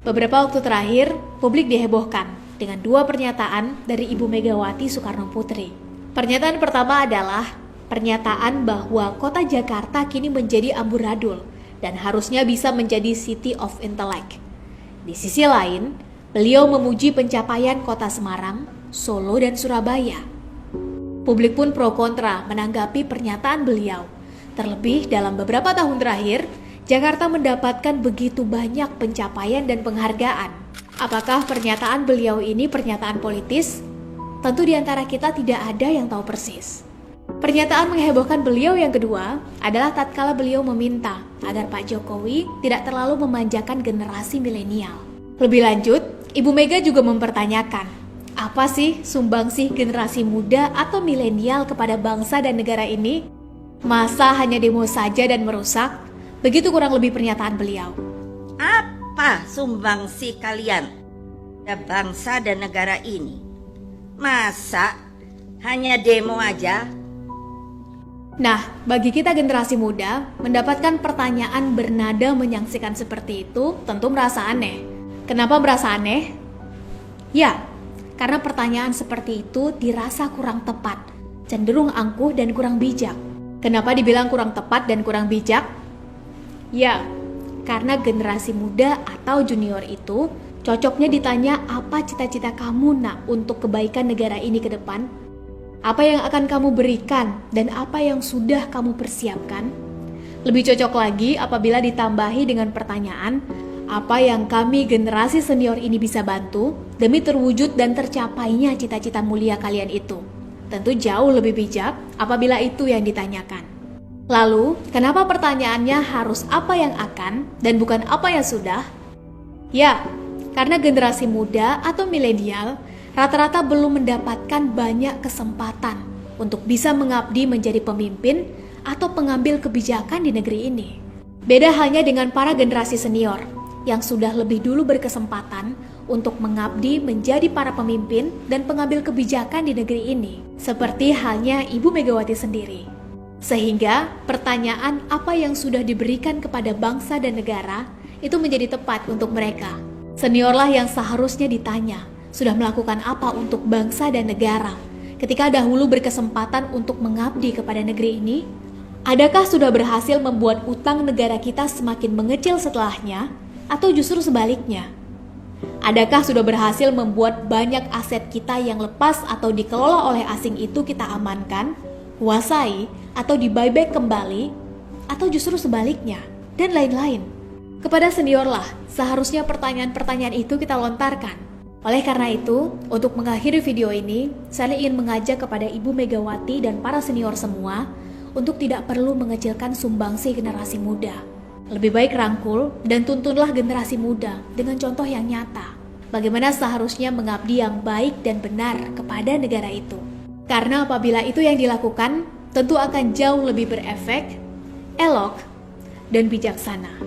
Beberapa waktu terakhir, publik dihebohkan dengan dua pernyataan dari Ibu Megawati Soekarno Putri. Pernyataan pertama adalah pernyataan bahwa kota Jakarta kini menjadi amburadul dan harusnya bisa menjadi city of intellect. Di sisi lain, beliau memuji pencapaian kota Semarang, Solo, dan Surabaya. Publik pun pro kontra menanggapi pernyataan beliau. Terlebih dalam beberapa tahun terakhir, Jakarta mendapatkan begitu banyak pencapaian dan penghargaan. Apakah pernyataan beliau ini pernyataan politis? Tentu di antara kita tidak ada yang tahu persis. Pernyataan menghebohkan beliau yang kedua adalah tatkala beliau meminta agar Pak Jokowi tidak terlalu memanjakan generasi milenial. Lebih lanjut, Ibu Mega juga mempertanyakan, apa sih sumbangsih generasi muda atau milenial kepada bangsa dan negara ini? Masa hanya demo saja dan merusak? Begitu kurang lebih pernyataan beliau. Apa sumbangsi kalian pada bangsa dan negara ini? Masa hanya demo aja? Nah, bagi kita generasi muda, mendapatkan pertanyaan bernada menyaksikan seperti itu tentu merasa aneh. Kenapa merasa aneh? Ya, karena pertanyaan seperti itu dirasa kurang tepat, cenderung angkuh dan kurang bijak. Kenapa dibilang kurang tepat dan kurang bijak? Ya, karena generasi muda atau junior itu cocoknya ditanya apa cita-cita kamu untuk kebaikan negara ini ke depan? Apa yang akan kamu berikan dan apa yang sudah kamu persiapkan? Lebih cocok lagi apabila ditambahi dengan pertanyaan, apa yang kami generasi senior ini bisa bantu demi terwujud dan tercapainya cita-cita mulia kalian itu? Tentu jauh lebih bijak apabila itu yang ditanyakan. Lalu, kenapa pertanyaannya harus apa yang akan dan bukan apa yang sudah? Ya, karena generasi muda atau milenial rata-rata belum mendapatkan banyak kesempatan untuk bisa mengabdi menjadi pemimpin atau pengambil kebijakan di negeri ini. Beda halnya dengan para generasi senior yang sudah lebih dulu berkesempatan untuk mengabdi menjadi para pemimpin dan pengambil kebijakan di negeri ini, seperti halnya Ibu Megawati sendiri. Sehingga pertanyaan apa yang sudah diberikan kepada bangsa dan negara itu menjadi tepat untuk mereka. Seniorlah yang seharusnya ditanya, sudah melakukan apa untuk bangsa dan negara ketika dahulu berkesempatan untuk mengabdi kepada negeri ini? Adakah sudah berhasil membuat utang negara kita semakin mengecil setelahnya? Atau justru sebaliknya? Adakah sudah berhasil membuat banyak aset kita yang lepas atau dikelola oleh asing itu kita amankan, kuasai, atau di-buyback kembali, atau justru sebaliknya, dan lain-lain? Kepada seniorlah seharusnya pertanyaan-pertanyaan itu kita lontarkan. Oleh karena itu, untuk mengakhiri video ini, saya ingin mengajak kepada Ibu Megawati dan para senior semua untuk tidak perlu mengecilkan sumbangsi generasi muda. Lebih baik rangkul dan tuntunlah generasi muda dengan contoh yang nyata. Bagaimana seharusnya mengabdi yang baik dan benar kepada negara itu. Karena apabila itu yang dilakukan, tentu akan jauh lebih berefek, elok, dan bijaksana.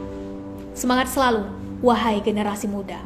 Semangat selalu, wahai generasi muda.